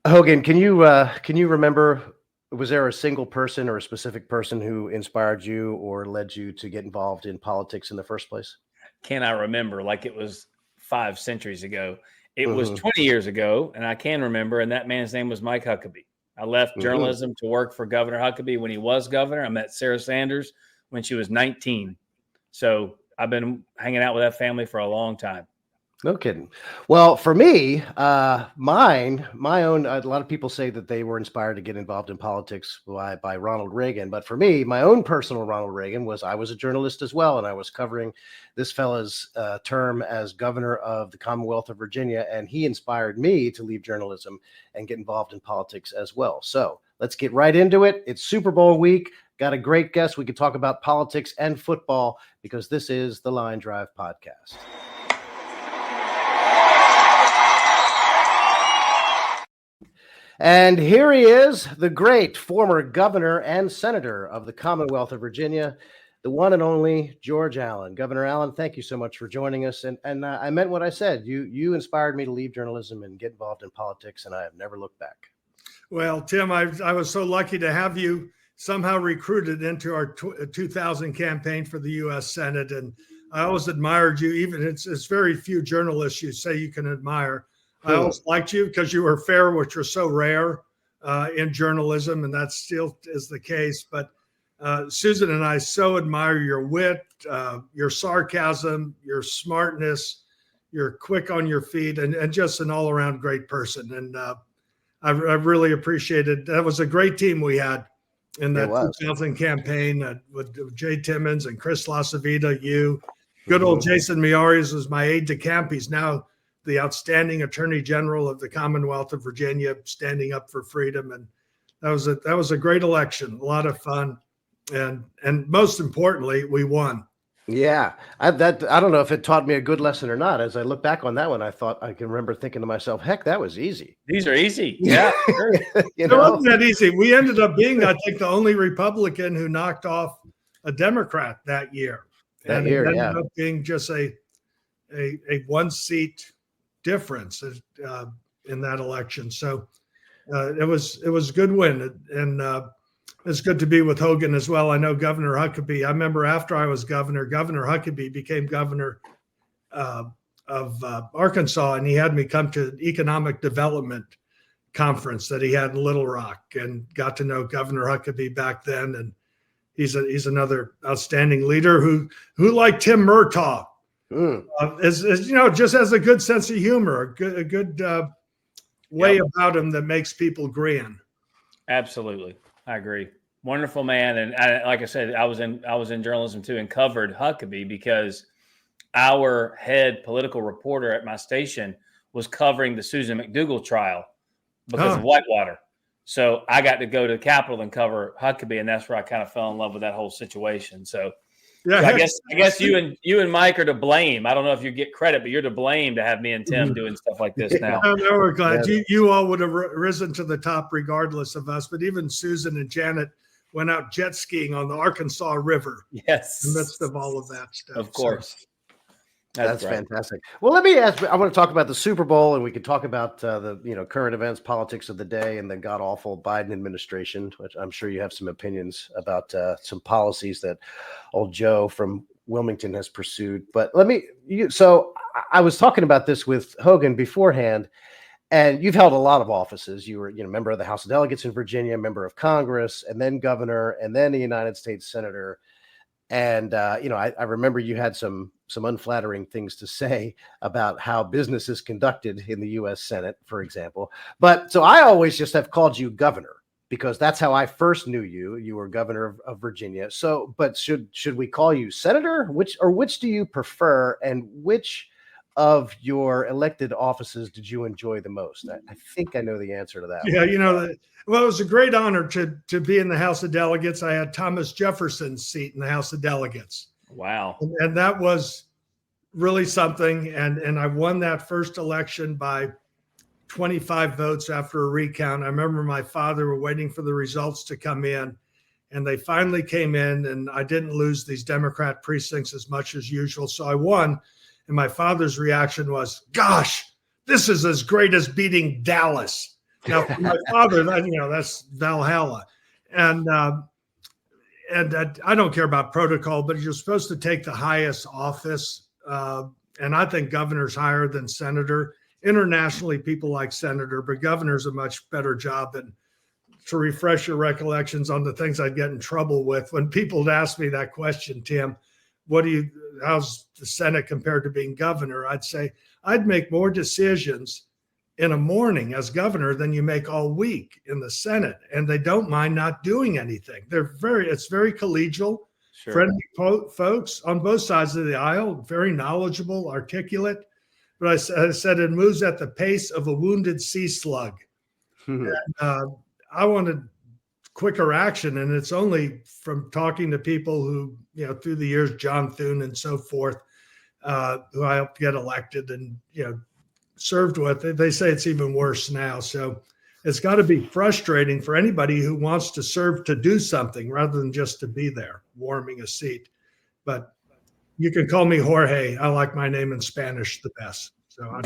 Hogan, can you remember, was there a single person or a specific person who inspired you or led you to get involved in politics in the first place? Can I remember like it was 5 centuries ago? It was Mhm, 20 years ago, and I can remember, and that man's name was Mike Huckabee. I left mhm. journalism to work for Governor Huckabee when he was governor. I met Sarah Sanders when she was 19. So I've been hanging out with that family for a long time. No kidding. Well, for me, my own, a lot of people say that they were inspired to get involved in politics by Ronald Reagan. But for me, my own personal Ronald Reagan was I was a journalist as well. And I was covering this fella's term as governor of the Commonwealth of Virginia. And he inspired me to leave journalism and get involved in politics as well. So let's get right into it. It's Super Bowl week. Got a great guest. We could talk about politics and football because this is the Line Drive podcast. And here he is, the great former governor and senator of the Commonwealth of Virginia, the one and only George Allen. Governor Allen, thank you so much for joining us. And I meant what I said. You inspired me to leave journalism and get involved in politics, and I have never looked back. Well, Tim, I was so lucky to have you somehow recruited into our 2000 campaign for the U.S. Senate. And I always admired you. Even it's very few journalists you say you can admire. I always liked you because you were fair, which are so rare in journalism, and that still is the case. But Susan and I so admire your wit, your sarcasm, your smartness. You're quick on your feet, and just an all-around great person. And I really appreciated. That was a great team we had in that 2000 campaign with Jay Timmons and Chris LaCivita. You, good old Jason Miyares was my aide de camp. He's now the outstanding Attorney General of the Commonwealth of Virginia, standing up for freedom. And that was a great election, a lot of fun. And most importantly, we won. Yeah, I don't know if it taught me a good lesson or not. As I look back on that one, I can remember thinking to myself, heck, that was easy. These are easy. Yeah. Sure. It wasn't that easy. We ended up being, I think, the only Republican who knocked off a Democrat that year. It ended up being just a one seat difference in that election. So it was a good win. And it's good to be with Hogan as well. I know Governor Huckabee. I remember after I was Governor Huckabee became governor of Arkansas, and he had me come to an economic development conference that he had in Little Rock, and got to know Governor Huckabee back then. And he's another outstanding leader who like Tim Murtaugh, is just has a good sense of humor, a good way about him that makes people grin. Absolutely. I agree. Wonderful man. And like I said, I was in journalism too, and covered Huckabee because our head political reporter at my station was covering the Susan McDougal trial because of Whitewater. So I got to go to the Capitol and cover Huckabee, and that's where I kind of fell in love with that whole situation. So yeah, I guess you and Mike are to blame. I don't know if you get credit, but you're to blame to have me and Tim doing stuff like this now. No, we're glad. You all would have risen to the top regardless of us. But even Susan and Janet went out jet skiing on the Arkansas River. Yes, in the midst of all of that stuff. Of course. So, that's right. Fantastic. Well, let me ask. I want to talk about the Super Bowl, and we could talk about the current events, politics of the day, and the god awful Biden administration, which I'm sure you have some opinions about some policies that old Joe from Wilmington has pursued. But so I was talking about this with Hogan beforehand, and you've held a lot of offices. You were member of the House of Delegates in Virginia, member of Congress, and then governor, and then a United States senator. And I remember you had some unflattering things to say about how business is conducted in the U.S. Senate, for example. But so I always just have called you governor because that's how I first knew you. You were governor of Virginia. So, but should we call you senator? Which do you prefer, and which of your elected offices did you enjoy the most? I think I know the answer to that. Yeah, well, it was a great honor to be in the House of Delegates. I had Thomas Jefferson's seat in the House of Delegates. Wow. And that was really something. And I won that first election by 25 votes after a recount. I remember my father were waiting for the results to come in, and they finally came in, and I didn't lose these Democrat precincts as much as usual. So I won. And my father's reaction was, gosh, this is as great as beating Dallas. Now, for my father, that's Valhalla. And I don't care about protocol, but you're supposed to take the highest office. And I think governor's higher than senator. Internationally, people like senator, but governor's a much better job. And to refresh your recollections on the things I'd get in trouble with, when people would ask me that question, Tim, how's the Senate compared to being governor? I'd say I'd make more decisions in a morning as governor than you make all week in the Senate. And they don't mind not doing anything. It's very collegial, Sure. friendly folks on both sides of the aisle, very knowledgeable, articulate. But I said it moves at the pace of a wounded sea slug. And, I wanted quicker action, and it's only from talking to people who, through the years, John Thune and so forth, who I helped get elected and, served with. They say it's even worse now. So it's got to be frustrating for anybody who wants to serve to do something rather than just to be there warming a seat. But you can call me Jorge. I like my name in Spanish the best. So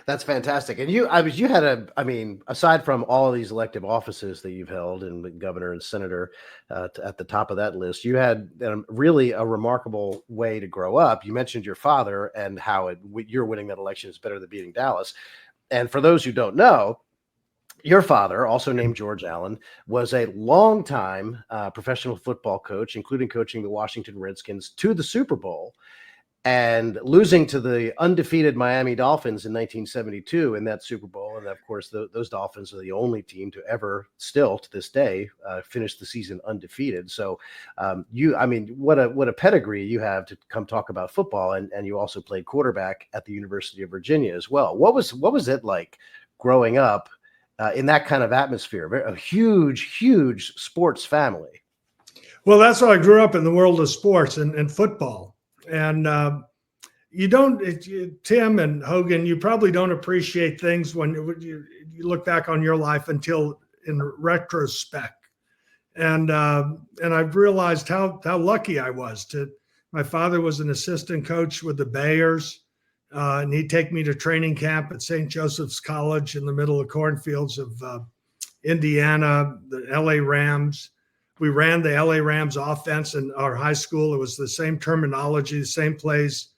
That's fantastic. And you had aside from all of these elective offices that you've held and governor and senator at the top of that list, you had really a remarkable way to grow up. You mentioned your father and how you're winning that election is better than beating Dallas. And for those who don't know, your father, also named George Allen, was a longtime professional football coach, including coaching the Washington Redskins to the Super Bowl and losing to the undefeated Miami Dolphins in 1972 in that Super Bowl. And of course, those Dolphins are the only team to ever, still to this day, finish the season undefeated. So what a pedigree you have to come talk about football. And you also played quarterback at the University of Virginia as well. What was it like growing up in that kind of atmosphere? A huge sports family. Well, that's how I grew up in the world of sports and football. And Tim and Hogan, you probably don't appreciate things when you look back on your life until in retrospect. And I've realized how lucky I was my father was an assistant coach with the Bayers, and he'd take me to training camp at St. Joseph's College in the middle of cornfields of Indiana, the LA Rams. We ran the LA Rams offense in our high school. It was the same terminology, the same plays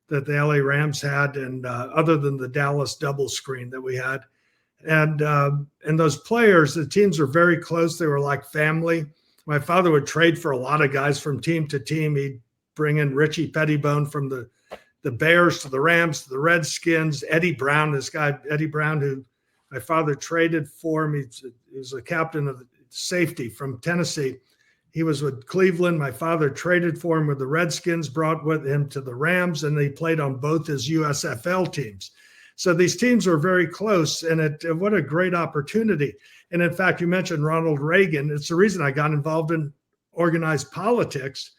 that the LA Rams had, and other than the Dallas double screen that we had. And those players, the teams were very close. They were like family. My father would trade for a lot of guys from team to team. He'd bring in Richie Pettibone from the Bears to the Rams to the Redskins. Eddie Brown, who my father traded for him. He was a captain of safety from Tennessee. He was with Cleveland. My father traded for him with the Redskins, brought with him to the Rams, and they played on both his USFL teams. So these teams were very close, and what a great opportunity. And in fact, you mentioned Ronald Reagan. It's the reason I got involved in organized politics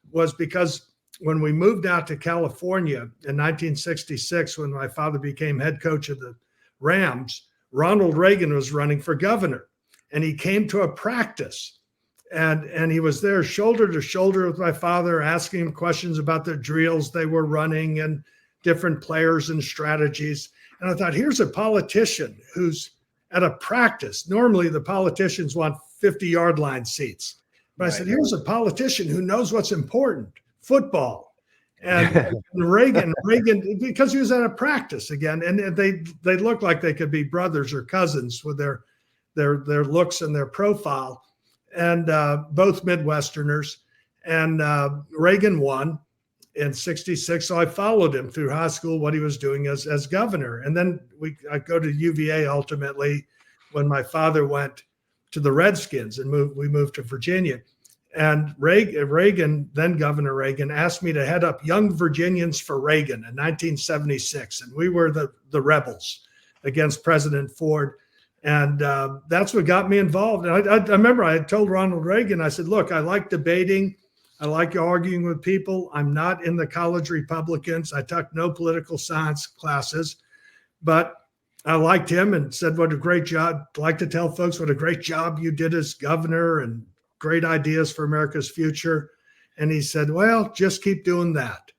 was because when we moved out to California in 1966, when my father became head coach of the Rams, Ronald Reagan was running for governor. And he came to a practice and he was there shoulder to shoulder with my father, asking him questions about the drills they were running and different players and strategies. And I thought, here's a politician who's at a practice. Normally the politicians want 50-yard line seats. But right. I said, here's a politician who knows what's important, football. And Reagan, because he was at a practice again, and they looked like they could be brothers or cousins with their looks and their profile, and both Midwesterners. And Reagan won in 66. So I followed him through high school, what he was doing as governor. And then I go to UVA ultimately when my father went to the Redskins and we moved to Virginia. And Reagan, then Governor Reagan, asked me to head up Young Virginians for Reagan in 1976. And we were the rebels against President Ford. And that's what got me involved. And I remember I had told Ronald Reagan, I said, look, I like debating. I like arguing with people. I'm not in the college Republicans. I took no political science classes. But I liked him and said, what a great job. I'd like to tell folks what a great job you did as governor and great ideas for America's future. And he said, well, just keep doing that.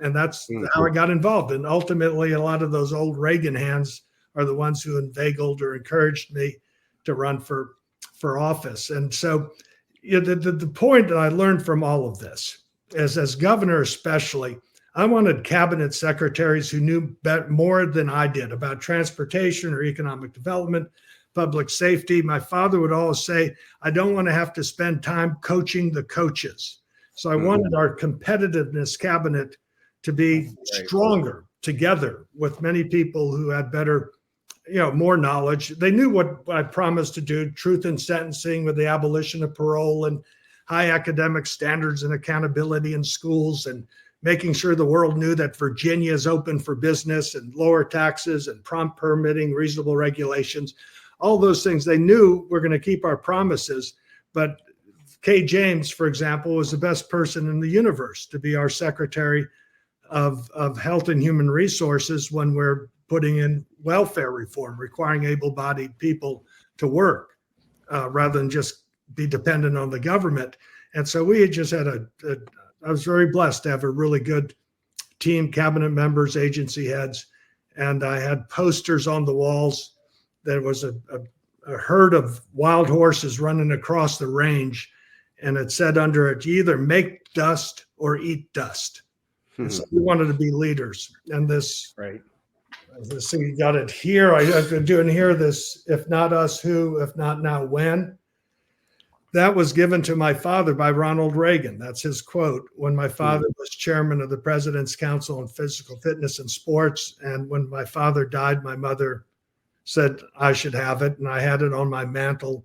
And that's how I got involved. And ultimately, a lot of those old Reagan hands are the ones who inveigled or encouraged me to run for office. And so the point that I learned from all of this is, as governor especially, I wanted cabinet secretaries who knew more than I did about transportation or economic development, public safety. My father would always say, I don't want to have to spend time coaching the coaches. So I wanted our competitiveness cabinet to be stronger together with many people who had better, more knowledge. They knew what I promised to do, truth in sentencing with the abolition of parole and high academic standards and accountability in schools, and making sure the world knew that Virginia is open for business, and lower taxes and prompt permitting, reasonable regulations, all those things. They knew we're going to keep our promises. But Kay James, for example, was the best person in the universe to be our Secretary of Health and Human Resources when we're putting in welfare reform, requiring able-bodied people to work rather than just be dependent on the government. And so we had just had I was very blessed to have a really good team, cabinet members, agency heads, and I had posters on the walls. There was a herd of wild horses running across the range, and it said under it, you either make dust or eat dust. And so we wanted to be leaders. And this thing, you got it here. I've been doing here this, if not us, who, if not now, when. That was given to my father by Ronald Reagan. That's his quote when my father was chairman of the President's Council on Physical Fitness and Sports. And when my father died, my mother said I should have it. And I had it on my mantle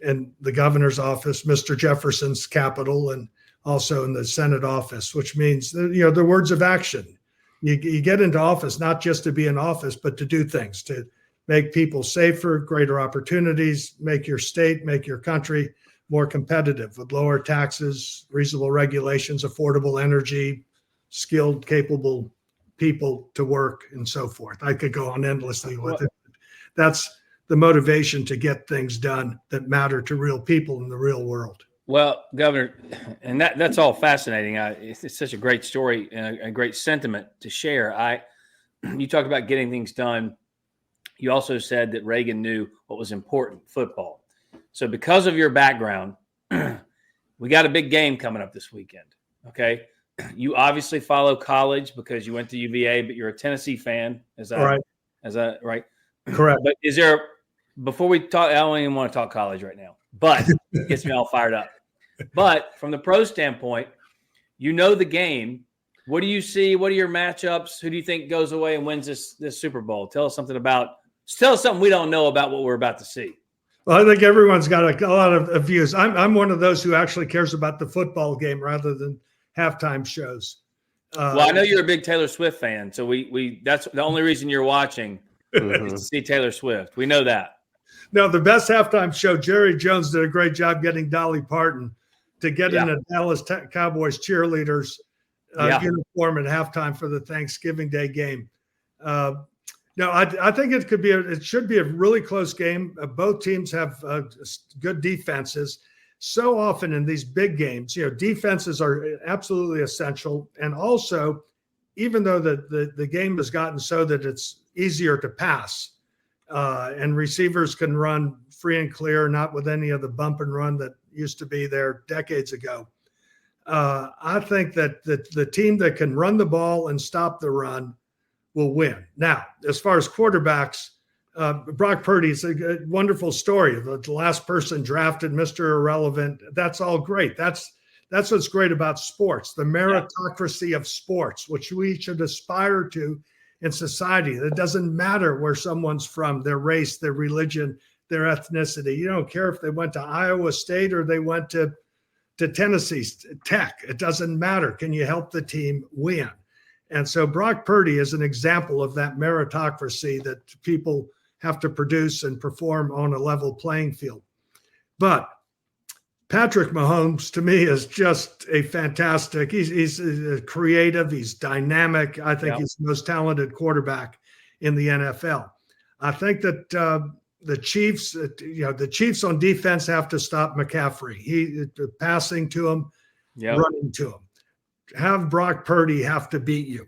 in the governor's office, Mr. Jefferson's Capitol, and also in the Senate office, which means, the words of action. You get into office, not just to be in office, but to do things, to make people safer, greater opportunities, make your state, make your country more competitive with lower taxes, reasonable regulations, affordable energy, skilled, capable people to work, and so forth. I could go on endlessly with it. That's the motivation to get things done that matter to real people in the real world. Well, Governor, and that's all fascinating. It's such a great story and a great sentiment to share. You talked about getting things done. You also said that Reagan knew what was important, football. So because of your background, we got a big game coming up this weekend, okay? You obviously follow college because you went to UVA, but you're a Tennessee fan. Right? Correct. But is there, before we talk, I don't even want to talk college right now, but it gets me all fired up. But from the pro standpoint, the game. What do you see? What are your matchups? Who do you think goes away and wins this Super Bowl? Tell us something we don't know about what we're about to see. Well, I think everyone's got a lot of views. I'm one of those who actually cares about the football game rather than halftime shows. Well, I know you're a big Taylor Swift fan, so we that's the only reason you're watching is to see Taylor Swift. We know that. No, the best halftime show, Jerry Jones did a great job getting Dolly Parton to get in a Dallas Cowboys cheerleaders uniform at halftime for the Thanksgiving Day game. No, I think it should be a really close game. Both teams have good defenses. So often in these big games, defenses are absolutely essential. And also, even though the game has gotten so that it's easier to pass and receivers can run free and clear, not with any of the bump and run that used to be there decades ago. I think that the team that can run the ball and stop the run will win. Now, as far as quarterbacks, Brock Purdy is a wonderful story. The last person drafted, Mr. Irrelevant. That's all great. That's what's great about sports, the meritocracy of sports, which we should aspire to in society. It doesn't matter where someone's from, their race, their religion, their ethnicity. You don't care if they went to Iowa State or they went to Tennessee Tech. It doesn't matter. Can you help the team win? And so Brock Purdy is an example of that meritocracy that people have to produce and perform on a level playing field. But Patrick Mahomes, to me, is just a fantastic. He's creative. He's dynamic. I think he's the most talented quarterback in the NFL. I think that the Chiefs on defense have to stop McCaffrey. Passing to him, running to him. Have Brock Purdy have to beat you.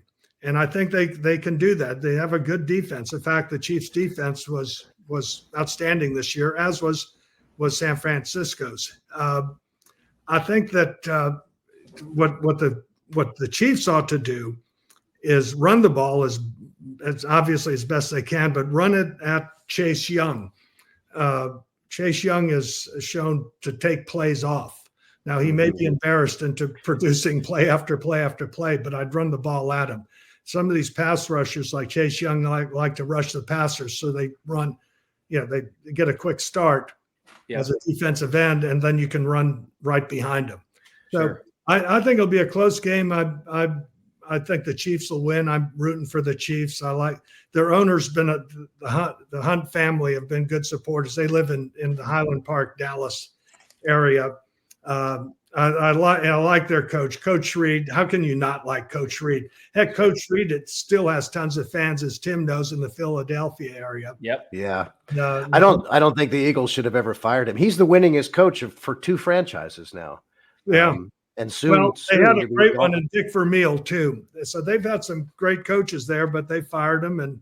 And I think they can do that. They have a good defense. In fact, the Chiefs' defense was outstanding this year, as was San Francisco's. I think that what the Chiefs ought to do is run the ball as obviously as best they can, but run it at Chase Young. Chase Young is shown to take plays off. Now, he may be embarrassed into producing play after play after play, but I'd run the ball at him. Some of these pass rushers like Chase Young like to rush the passers, so they run, they get a quick start as a defensive end, and then you can run right behind them. So Sure. I think it'll be a close game. I think the Chiefs will win. I'm rooting for the Chiefs. I like their owner's been the Hunt family have been good supporters. They live in the Highland Park, Dallas area. I like their coach, Coach Reed. How can you not like Coach Reed? Heck, Coach Reed, it still has tons of fans, as Tim knows, in the Philadelphia area. Yep. Yeah. I don't think the Eagles should have ever fired him. He's the winningest coach for 2 franchises now. Yeah. And soon they had a great one in Dick Vermeil too. So they've had some great coaches there, but they fired him, and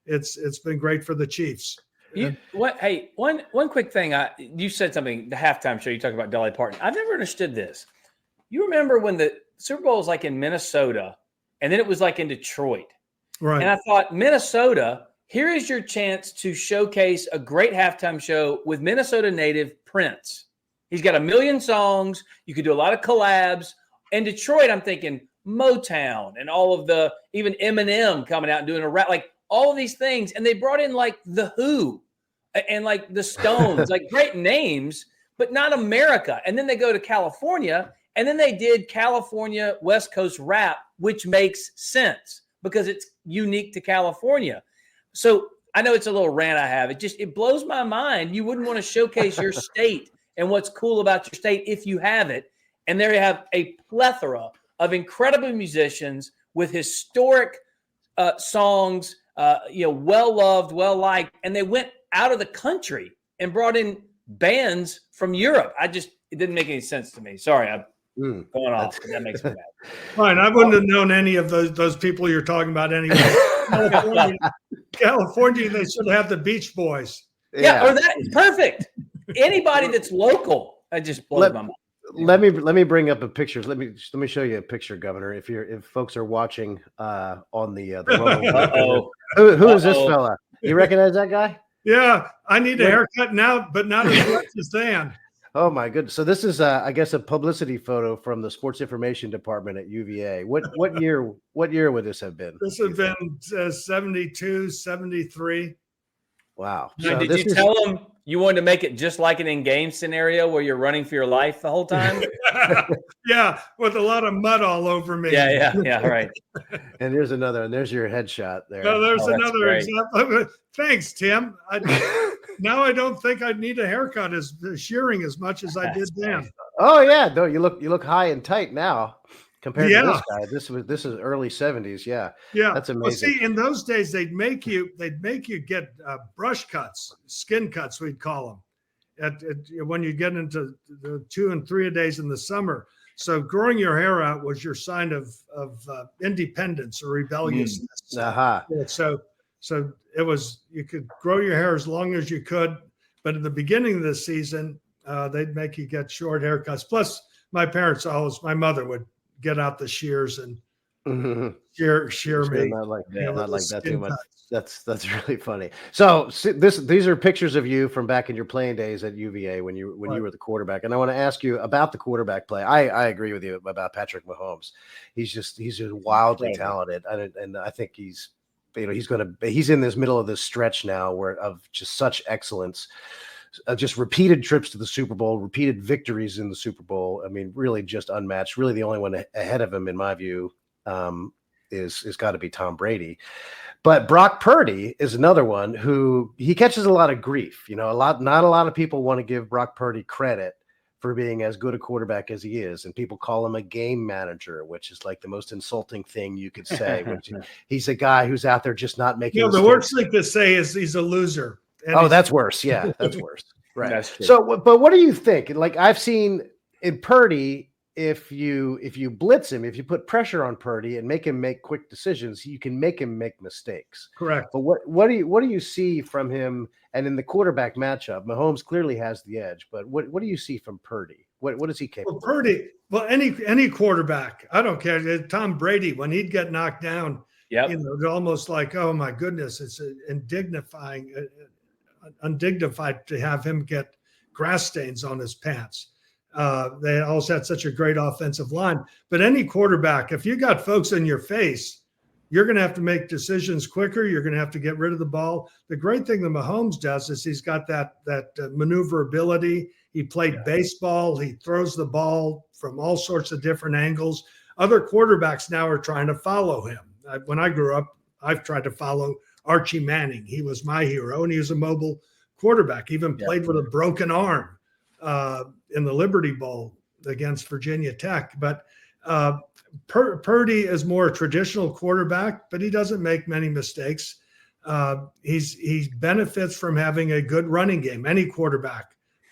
it's been great for the Chiefs. Hey, one quick thing. You said something, the halftime show, you talked about Dolly Parton. I've never understood this. You remember when the Super Bowl was like in Minnesota, and then it was like in Detroit. Right. And I thought, Minnesota, here is your chance to showcase a great halftime show with Minnesota native Prince. He's got 1 million songs. You could do a lot of collabs. In Detroit, I'm thinking Motown and all of even Eminem coming out and doing a rap, like all of these things. And they brought in like The Who and like the Stones, like great names, but not America. And then they go to California, and then they did California West Coast rap, which makes sense because it's unique to California. So I know it's a little rant I have. It blows my mind. You wouldn't want to showcase your state and what's cool about your state if you have it. And there you have a plethora of incredible musicians with historic songs, well-loved, well-liked. And they went out of the country and brought in bands from Europe. It didn't make any sense to me. Sorry, I'm going off. That makes me mad. Fine. I wouldn't have known any of those people you're talking about anyway. California, they should have the Beach Boys. Yeah, or that perfect. Anybody that's local, I just blows my mind. Let me bring up a picture. Let me show you a picture, Governor. If folks are watching on the who is this fella? You recognize that guy? Yeah, I need a haircut now, but not as much as Dan. Oh my goodness! So this is, I guess, a publicity photo from the Sports Information Department at UVA. What year would this have been? This would have been 72, 73. Wow! So did you tell them you wanted to make it just like an in-game scenario where you're running for your life the whole time? Yeah, with a lot of mud all over me. Yeah, right. And there's another, and there's your headshot there. No, there's another example. Thanks, Tim. Now I don't think I'd need a haircut as shearing as much as I did then. Oh yeah, no, you look high and tight now compared to this guy. This is early 70s. Yeah, that's amazing. Well, see, in those days they'd make you get brush cuts, skin cuts, we'd call them, when you get into the 2 and 3 days in the summer. So growing your hair out was your sign of independence or rebelliousness. So it was, you could grow your hair as long as you could, but at the beginning of the season, they'd make you get short haircuts. Plus, my mother would get out the shears and shear me. Not like that too much. That's really funny. So these are pictures of you from back in your playing days at UVA when you were the quarterback. And I want to ask you about the quarterback play. I agree with you about Patrick Mahomes. He's just wildly talented, and I think he's in this middle of this stretch now of just such excellence. Just repeated trips to the Super Bowl, repeated victories in the Super Bowl. I mean, really just unmatched. Really, the only one ahead of him, in my view, is got to be Tom Brady. But Brock Purdy is another one who he catches a lot of grief. Not a lot of people want to give Brock Purdy credit for being as good a quarterback as he is, and people call him a game manager, which is like the most insulting thing you could say. He's a guy who's out there just not making. The worst thing to say is he's a loser. That's worse. Yeah, that's worse. Right. That's true. So, but what do you think? Like I've seen in Purdy, if you blitz him, if you put pressure on Purdy and make him make quick decisions, you can make him make mistakes. Correct. But what do you see from him? And in the quarterback matchup, Mahomes clearly has the edge. But what do you see from Purdy? What is he capable? Well, Purdy. Well, any quarterback, I don't care. Tom Brady, when he'd get knocked down, Yep. it's almost like, oh my goodness, it's undignified to have him get grass stains on his pants. They also had such a great offensive line. But any quarterback, if you got folks in your face, you're going to have to make decisions quicker. You're going to have to get rid of the ball. The great thing that Mahomes does is he's got that maneuverability. He played baseball. He throws the ball from all sorts of different angles. Other quarterbacks now are trying to follow him. When I grew up, I've tried to follow Archie Manning. He was my hero, and he was a mobile quarterback. He even played with a broken arm in the Liberty Bowl against Virginia Tech. But Purdy is more a traditional quarterback, but he doesn't make many mistakes. He benefits from having a good running game. Any quarterback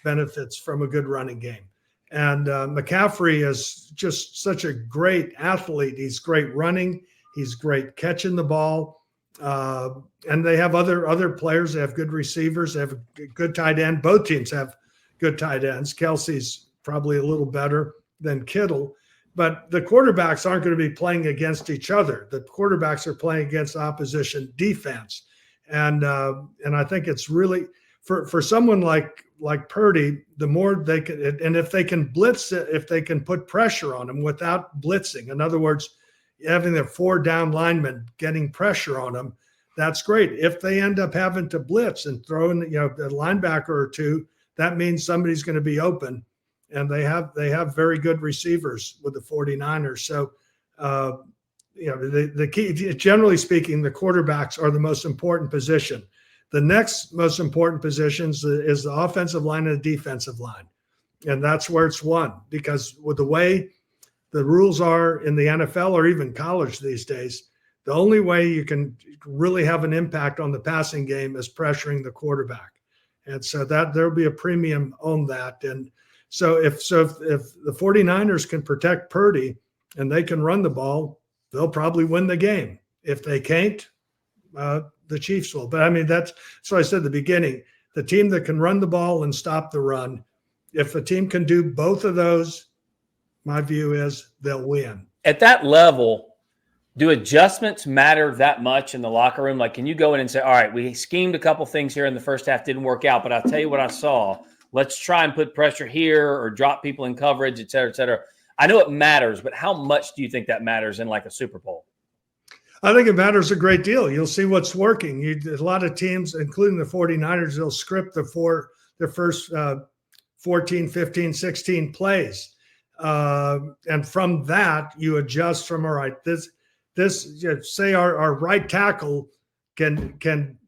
benefits from a good running game. And McCaffrey is just such a great athlete. He's great running. He's great catching the ball. And they have other players. They have good receivers. They have a good tight end. Both teams have good tight ends. Kelsey's probably a little better than Kittle. But the quarterbacks aren't going to be playing against each other. The quarterbacks are playing against opposition defense. And I think it's really for someone like Purdy, the more they can, and if they can blitz, if they can put pressure on him without blitzing, in other words, having their 4 down linemen getting pressure on him, that's great. If they end up having to blitz and throw in, a linebacker or two, that means somebody's going to be open. And they have very good receivers with the 49ers. So, the key, generally speaking, the quarterbacks are the most important position. The next most important positions is the offensive line and the defensive line. And that's where it's won, because with the way the rules are in the NFL or even college these days, the only way you can really have an impact on the passing game is pressuring the quarterback. And so that there'll be a premium on that. And so if the 49ers can protect Purdy and they can run the ball, they'll probably win the game. If they can't, the Chiefs will. But I mean, that's I said at the beginning, the team that can run the ball and stop the run, if a team can do both of those, my view is they'll win. At that level, do adjustments matter that much in the locker room? Like, can you go in and say, all right, we schemed a couple things here in the first half, didn't work out, but I'll tell you what I saw. Let's try and put pressure here or drop people in coverage, et cetera, et cetera. I know it matters, but how much do you think that matters in like a Super Bowl? I think it matters a great deal. You'll see what's working. A lot of teams, including the 49ers, they'll script the first 14, 15, 16 plays. And from that, you adjust from, all right, say our right tackle can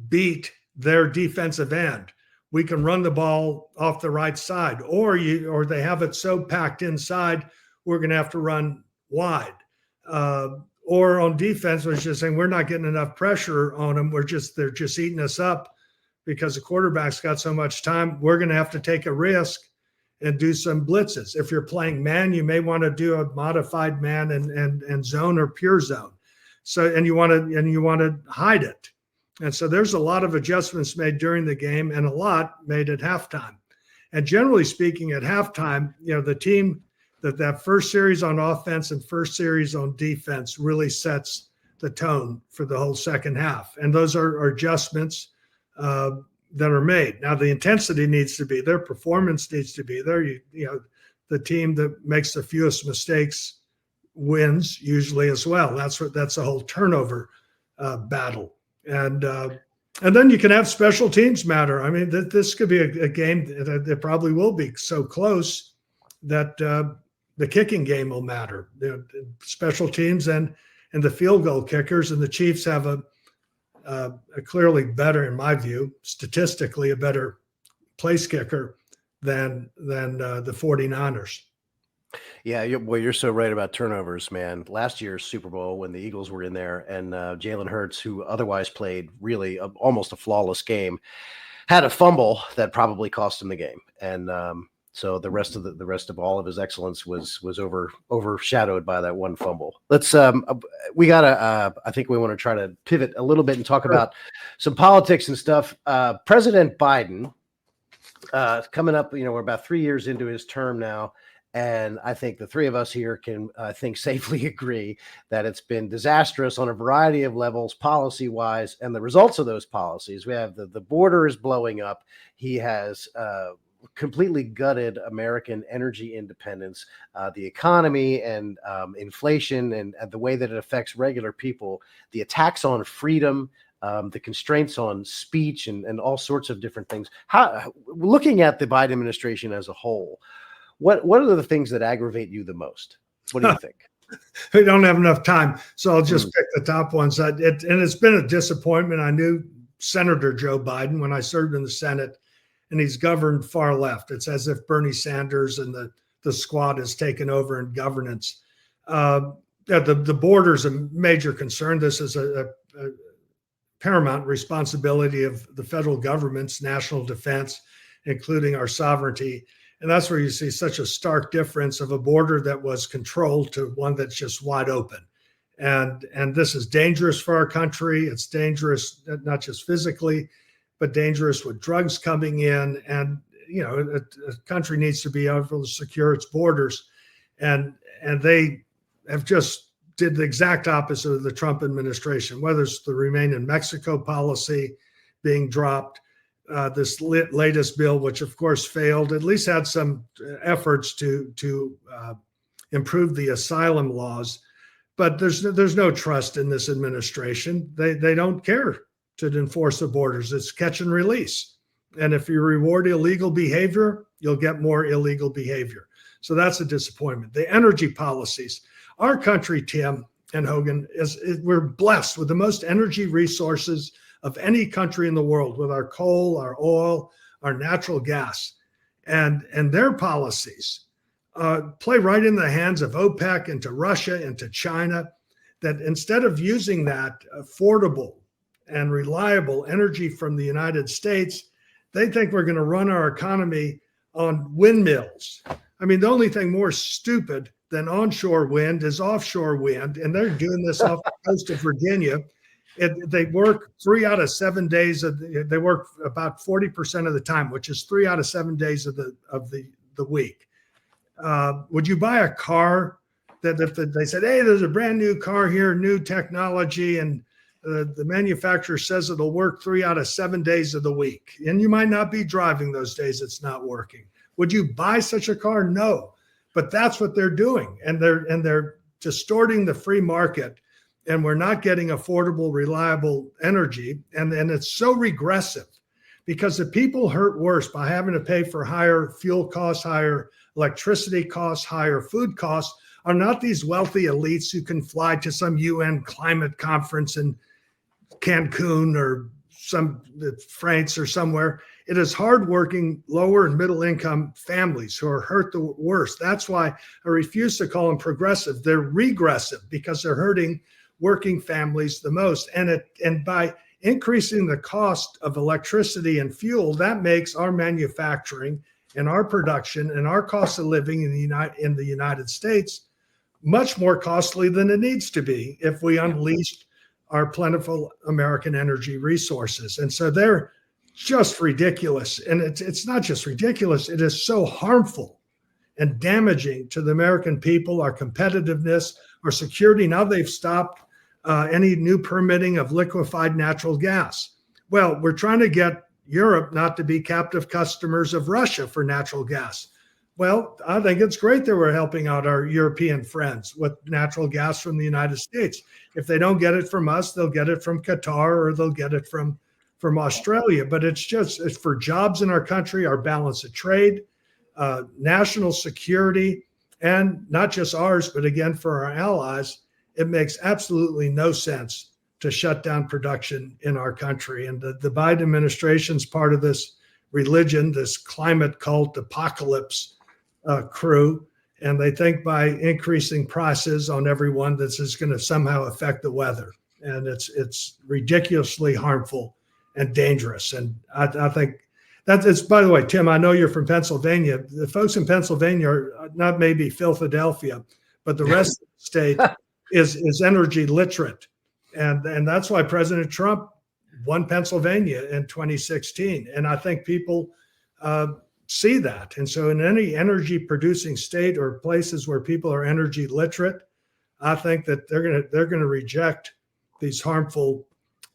beat their defensive end. We can run the ball off the right side, or they have it so packed inside, we're going to have to run wide. Or on defense, we're just saying we're not getting enough pressure on them. They're just eating us up because the quarterback's got so much time. We're going to have to take a risk and do some blitzes. If you're playing man, you may want to do a modified man and zone or pure zone. So, and you want to hide it. And so there's a lot of adjustments made during the game and a lot made at halftime. And generally speaking, at halftime, the team that first series on offense and first series on defense really sets the tone for the whole second half. And those are adjustments that are made. Now, the intensity needs to be there. Performance needs to be there. The team that makes the fewest mistakes wins usually as well. That's the whole turnover battle. And then you can have special teams matter. I mean, this could be a game that probably will be so close that the kicking game will matter. The special teams and the field goal kickers, and the Chiefs have a clearly better, in my view, statistically a better place kicker than the 49ers. Yeah, you're so right about turnovers, man. Last year's Super Bowl, when the Eagles were in there, and Jalen Hurts, who otherwise played really almost a flawless game, had a fumble that probably cost him the game. And So the rest of all of his excellence was overshadowed by that one fumble. Let's we gotta I think we want to try to pivot a little bit and talk about some politics and stuff. President Biden coming up, we're about 3 years into his term now. And I think the three of us here can, I think, safely agree that it's been disastrous on a variety of levels, policy-wise, and the results of those policies. We have the border is blowing up. He has completely gutted American energy independence, the economy and inflation and the way that it affects regular people, the attacks on freedom, the constraints on speech and all sorts of different things. Looking at the Biden administration as a whole, what are the things that aggravate you the most? What do you think? We don't have enough time, so I'll just pick the top ones. And it's been a disappointment. I knew Senator Joe Biden when I served in the Senate, and he's governed far left. It's as if Bernie Sanders and the squad has taken over in governance. The border is a major concern. This is a paramount responsibility of the federal government's national defense, including our sovereignty. And that's where you see such a stark difference of a border that was controlled to one that's just wide open. And this is dangerous for our country. It's dangerous, not just physically, but dangerous with drugs coming in. And, a country needs to be able to secure its borders. And they have just did the exact opposite of the Trump administration, whether it's the Remain in Mexico policy being dropped, this latest bill, which of course failed, at least had some efforts to improve the asylum laws. But there's no trust in this administration. They don't care to enforce the borders. It's catch and release. And if you reward illegal behavior, you'll get more illegal behavior. So that's a disappointment. The energy policies. Our country, Tim and Hogan, we're blessed with the most energy resources of any country in the world, with our coal, our oil, our natural gas. And their policies play right in the hands of OPEC and to Russia and to China, that instead of using that affordable and reliable energy from the United States, they think we're going to run our economy on windmills. I mean, the only thing more stupid than onshore wind is offshore wind, and they're doing this off the coast of Virginia. They work 3 out of 7 days they work about 40% of the time, which is 3 out of 7 days of the week. Would you buy a car that if they said, hey, there's a brand new car here, new technology, and the manufacturer says it'll work 3 out of 7 days of the week, and you might not be driving those days it's not working? Would you buy such a car? No. But that's what they're doing, and they're distorting the free market, and we're not getting affordable, reliable energy, and it's so regressive because the people hurt worse by having to pay for higher fuel costs, higher electricity costs, higher food costs are not these wealthy elites who can fly to some UN climate conference in Cancun or some France or somewhere. It is hardworking, lower and middle income families who are hurt the worst. That's why I refuse to call them progressive. They're regressive because they're hurting working families the most. And by increasing the cost of electricity and fuel, that makes our manufacturing and our production and our cost of living in the United States much more costly than it needs to be if we unleashed our plentiful American energy resources. And so they're just ridiculous. And it's not just ridiculous, it is so harmful and damaging to the American people, our competitiveness, our security. Now they've stopped any new permitting of liquefied natural gas. Well, we're trying to get Europe not to be captive customers of Russia for natural gas. Well, I think it's great that we're helping out our European friends with natural gas from the United States. If they don't get it from us, they'll get it from Qatar or they'll get it from Australia. But it's for jobs in our country, our balance of trade, national security, and not just ours, but again, for our allies. It makes absolutely no sense to shut down production in our country. And the Biden administration's part of this religion, this climate cult apocalypse crew. And they think by increasing prices on everyone, this is going to somehow affect the weather. And it's ridiculously harmful and dangerous. And I think That is, by the way, Tim, I know you're from Pennsylvania. The folks in Pennsylvania are not maybe Philadelphia, but the rest of the state is energy literate. And that's why President Trump won Pennsylvania in 2016. And I think people see that. And so in any energy producing state or places where people are energy literate, I think that they're gonna reject these harmful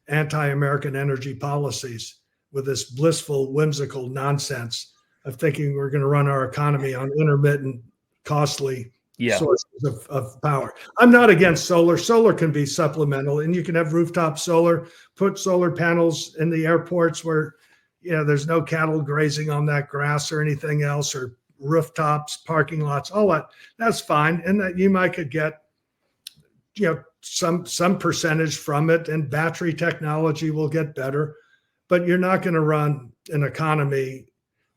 anti-American energy policies with this blissful, whimsical nonsense of thinking we're going to run our economy on intermittent, costly sources of power. I'm not against solar. Solar can be supplemental, and you can have rooftop solar, put solar panels in the airports where there's no cattle grazing on that grass or anything else, or rooftops, parking lots, all that. That's fine. And that you could get some percentage from it, and battery technology will get better. But you're not going to run an economy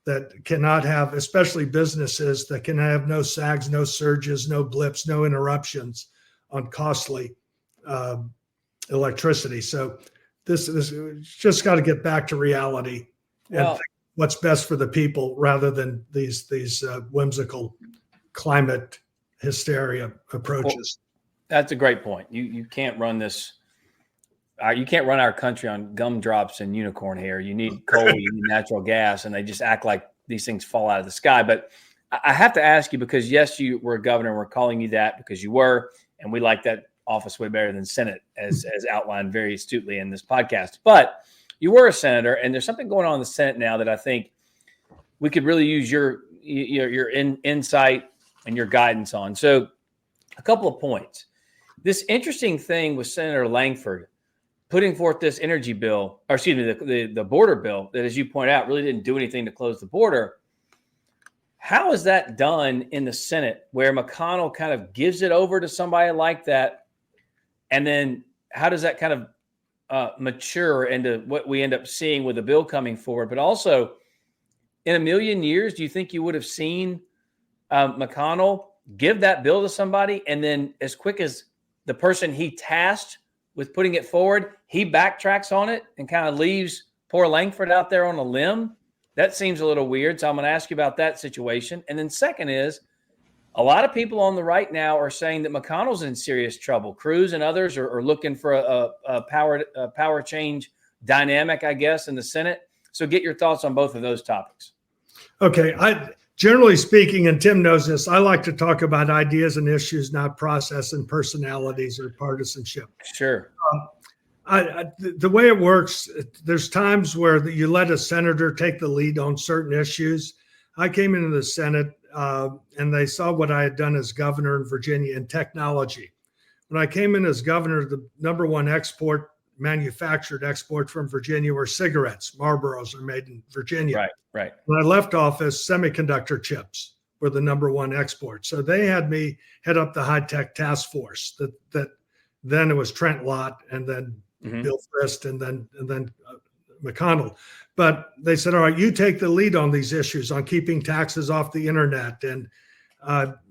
that cannot have, especially businesses that can have no sags, no surges, no blips, no interruptions on costly electricity. So this just got to get back to reality and think what's best for the people rather than these whimsical climate hysteria approaches. That's a great point. You can't run this. You can't run our country on gumdrops and unicorn hair. You need coal, you need natural gas, and they just act like these things fall out of the sky. But I have to ask you, because yes, you were a governor. We're calling you that because you were, and we like that office way better than Senate, as outlined very astutely in this podcast. But you were a senator, and there's something going on in the Senate now that I think we could really use your insight and your guidance on. So, a couple of points. This interesting thing with Senator Langford putting forth this energy bill, or excuse me, the border bill that, as you point out, really didn't do anything to close the border. How is that done in the Senate, where McConnell kind of gives it over to somebody like that? And then how does that kind of mature into what we end up seeing with the bill coming forward? But also, in a million years, do you think you would have seen McConnell give that bill to somebody, and then as quick as the person he tasked with putting it forward, he backtracks on it and kind of leaves poor Langford out there on a limb? That seems a little weird. So I'm going to ask you about that situation. And then second is, a lot of people on the right now are saying that McConnell's in serious trouble. Cruz and others are looking for a power change dynamic, I guess, in the Senate. So get your thoughts on both of those topics. Okay. Generally speaking, and Tim knows this, I like to talk about ideas and issues, not process and personalities or partisanship. Sure. The way it works, there's times where you let a senator take the lead on certain issues. I came into the Senate and they saw what I had done as governor in Virginia in technology. When I came in as governor, the number one manufactured export from Virginia were cigarettes. Marlboros are made in Virginia. Right. When I left office, semiconductor chips were the number one export. So they had me head up the high-tech task force that then it was Trent Lott and then Bill Frist and then McConnell. But they said, all right, you take the lead on these issues on keeping taxes off the internet, and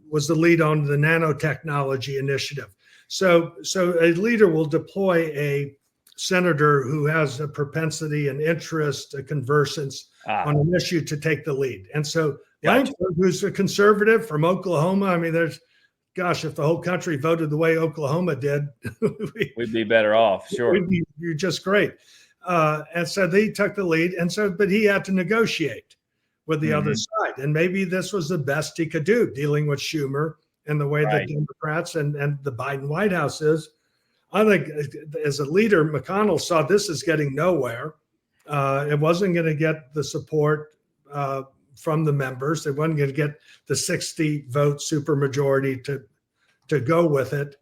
was the lead on the nanotechnology initiative. So a leader will deploy a senator who has a propensity, an interest, a conversance on an issue to take the lead. And so Langford, who's a conservative from Oklahoma, I mean, if the whole country voted the way Oklahoma did, we'd be better off. Sure. You're just great. And so they took the lead. But he had to negotiate with the other side. And maybe this was the best he could do, dealing with Schumer and the way the Democrats and the Biden White House is. I think as a leader, McConnell saw this as getting nowhere. It wasn't going to get the support from the members. They wasn't going to get the 60-vote supermajority to go with it.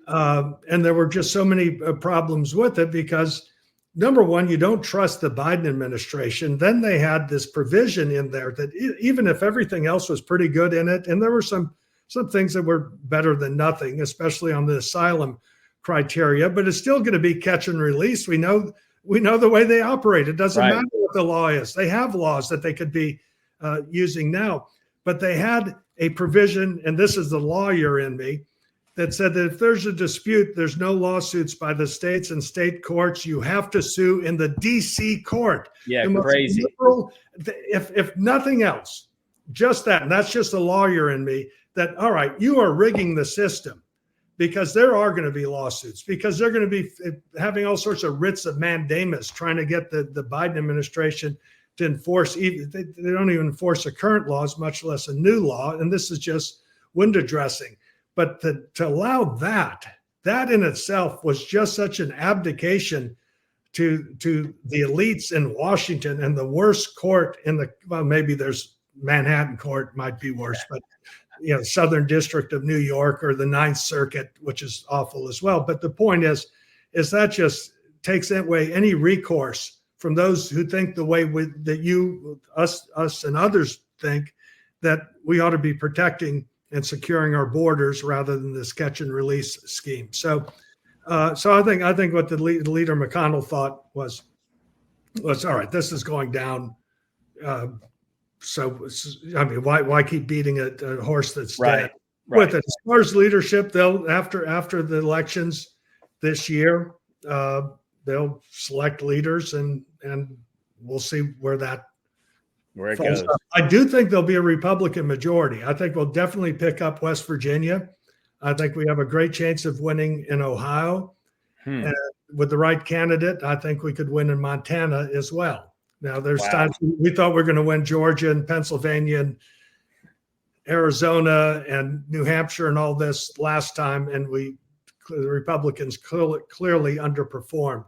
And there were just so many problems with it because, number one, you don't trust the Biden administration. Then they had this provision in there that even if everything else was pretty good in it, and there were some things that were better than nothing, especially on the asylum criteria, but it's still going to be catch and release. We know the way they operate. It doesn't matter what the law is. They have laws that they could be using now, but they had a provision, and this is the lawyer in me, that said that if there's a dispute, there's no lawsuits by the states and state courts. You have to sue in the DC court. Yeah, the most crazy. liberal, if nothing else, just that, and that's just a lawyer in me, that, all right, you are rigging the system, because there are going to be lawsuits, because they're going to be having all sorts of writs of mandamus trying to get the Biden administration to enforce, they don't even enforce the current laws, much less a new law. And this is just window dressing. But to allow that in itself was just such an abdication to the elites in Washington, and the worst court well, maybe there's Manhattan court might be worse, but Southern District of New York or the Ninth Circuit, which is awful as well. But the point is that just takes away any recourse from those who think the way that us and others think, that we ought to be protecting and securing our borders rather than this catch and release scheme. So I think what the leader McConnell thought was all right, this is going down. So I mean, why keep beating a horse that's dead? Right. With it, as far as leadership, they'll after the elections this year, they'll select leaders, and we'll see where it goes. I do think there'll be a Republican majority. I think we'll definitely pick up West Virginia. I think we have a great chance of winning in Ohio. And with the right candidate, I think we could win in Montana as well. Now, there's times we thought we were going to win Georgia and Pennsylvania and Arizona and New Hampshire and all this last time, and the Republicans clearly underperformed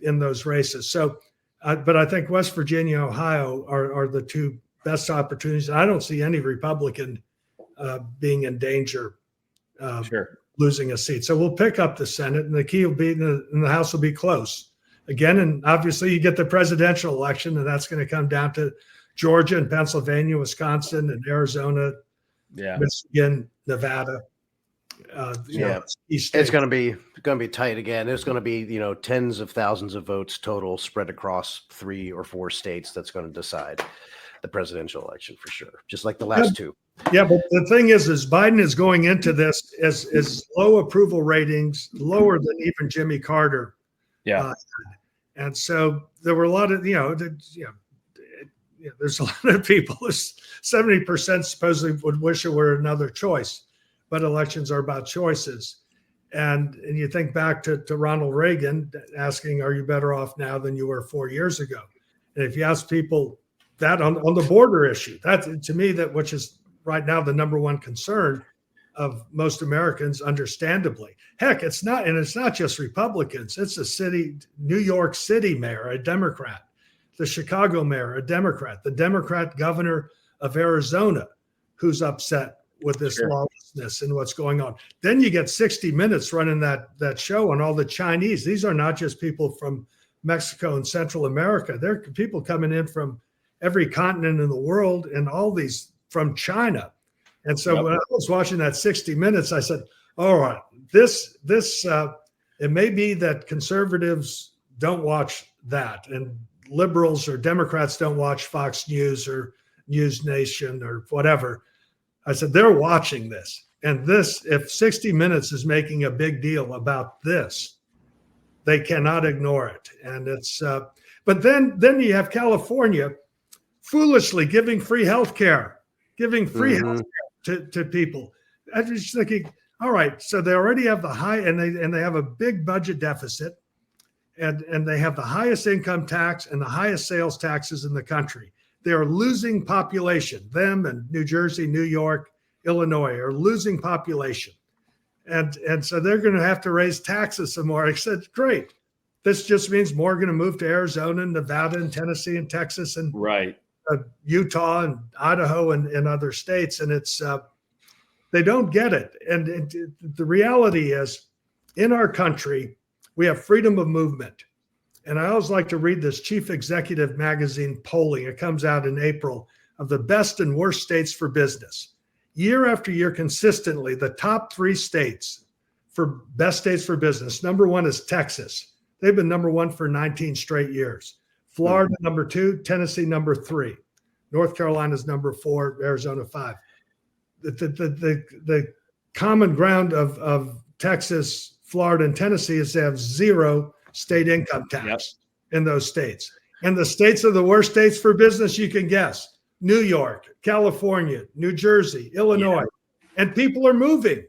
in those races. So, but I think West Virginia, Ohio are the two best opportunities. I don't see any Republican being in danger losing a seat. So we'll pick up the Senate, and the key will be, and the House will be close. Again, and obviously you get the presidential election, and that's going to come down to Georgia and Pennsylvania, Wisconsin and Arizona, Michigan, Nevada. It's going to be tight again. There's going to be tens of thousands of votes total spread across 3 or 4 states. That's going to decide the presidential election for sure, just like the last two. Yeah, but the thing is Biden is going into this as low approval ratings, lower than even Jimmy Carter. Yeah. And so there were a lot of, there's a lot of people, 70% supposedly would wish it were another choice, but elections are about choices. And you think back to Ronald Reagan asking, are you better off now than you were 4 years ago? And if you ask people that on the border issue, that to me, which is right now the number one concern of most Americans, understandably. Heck, it's not just Republicans. It's New York City mayor, a Democrat, the Chicago mayor, a Democrat, the Democrat governor of Arizona, who's upset with this lawlessness and what's going on. Then you get 60 Minutes running that show on all the Chinese. These are not just people from Mexico and Central America. They're people coming in from every continent in the world, and all these from China. And so when I was watching that 60 Minutes, I said, all right, this it may be that conservatives don't watch that, and liberals or Democrats don't watch Fox News or News Nation or whatever. I said, they're watching this. And if 60 Minutes is making a big deal about this, they cannot ignore it. And it's, but then you have California foolishly giving free health care to people. I was just thinking, all right, so they already have the high, and they have a big budget deficit, and they have the highest income tax and the highest sales taxes in the country. They are losing population. Them and New Jersey, New York, Illinois are losing population. And so they're going to have to raise taxes some more. I said, great. This just means more are going to move to Arizona, and Nevada, and Tennessee, and Texas, and Utah, and Idaho, and other states. And it's they don't get it. And the reality is, in our country, we have freedom of movement. And I always like to read this Chief Executive Magazine polling. It comes out in April, of the best and worst states for business. Year after year, consistently, the top 3 states for best states for business. Number 1 is Texas. They've been number 1 for 19 straight years. Florida, number 2, Tennessee, number 3. North Carolina's number 4, Arizona 5. The common ground of Texas, Florida, and Tennessee is they have zero state income tax in those states. And the states are the worst states for business you can guess. New York, California, New Jersey, Illinois. And people are moving.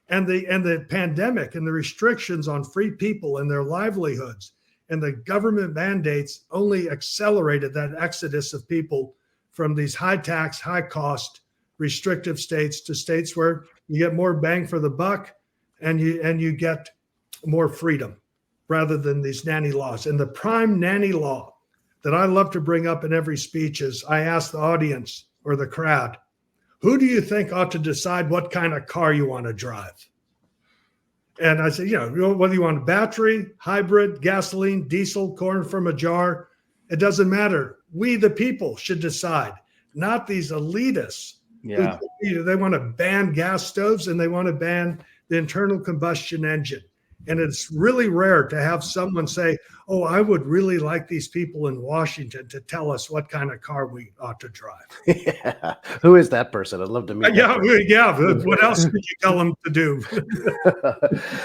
And the pandemic and the restrictions on free people and their livelihoods and the government mandates only accelerated that exodus of people from these high tax, high cost, restrictive states to states where you get more bang for the buck and you get more freedom rather than these nanny laws. And the prime nanny law that I love to bring up in every speech is I ask the audience or the crowd, who do you think ought to decide what kind of car you want to drive? And I say, whether you want a battery, hybrid, gasoline, diesel, corn from a jar, it doesn't matter. We, the people, should decide, not these elitists. Yeah. They want to ban gas stoves and they want to ban the internal combustion engine. And it's really rare to have someone say, oh, I would really like these people in Washington to tell us what kind of car we ought to drive. Yeah. Who is that person? I'd love to meet. Yeah. What else could you tell them to do?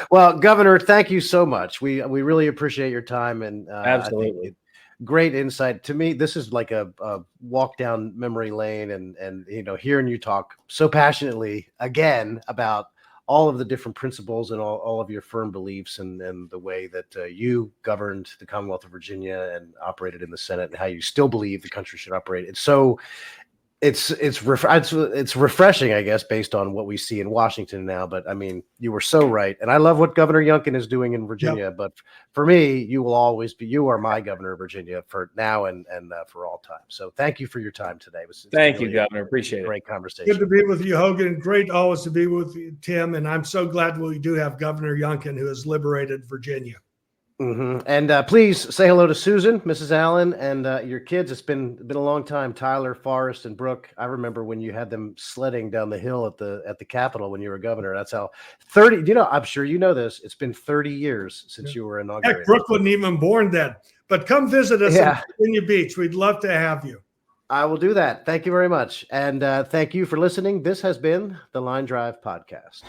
Well, Governor, thank you so much. We really appreciate your time. And absolutely. Great insight. To me, this is like a walk down memory lane and hearing you talk so passionately again about all of the different principles and all of your firm beliefs and the way that you governed the Commonwealth of Virginia and operated in the Senate and how you still believe the country should operate. It's so it's refreshing, I guess, based on what we see in Washington now. But I mean, you were so right. And I love what Governor Youngkin is doing in Virginia. Yep. But you are my governor of Virginia for now and for all time. So thank you for your time today. Thank you, Governor. Appreciate it. Great conversation. Good to be with you, Hogan. Great always to be with you, Tim. And I'm so glad we do have Governor Youngkin, who has liberated Virginia. Mm-hmm. And please say hello to Susan, Mrs. Allen, and your kids. It's been a long time. Tyler, Forrest, and Brooke. I remember when you had them sledding down the hill at the Capitol when you were governor. That's how 30. I'm sure you know this. It's been 30 years since you were inaugurated. Heck, Brooke wasn't even born then. But come visit us in Virginia Beach. We'd love to have you. I will do that. Thank you very much, and thank you for listening. This has been the Line Drive Podcast.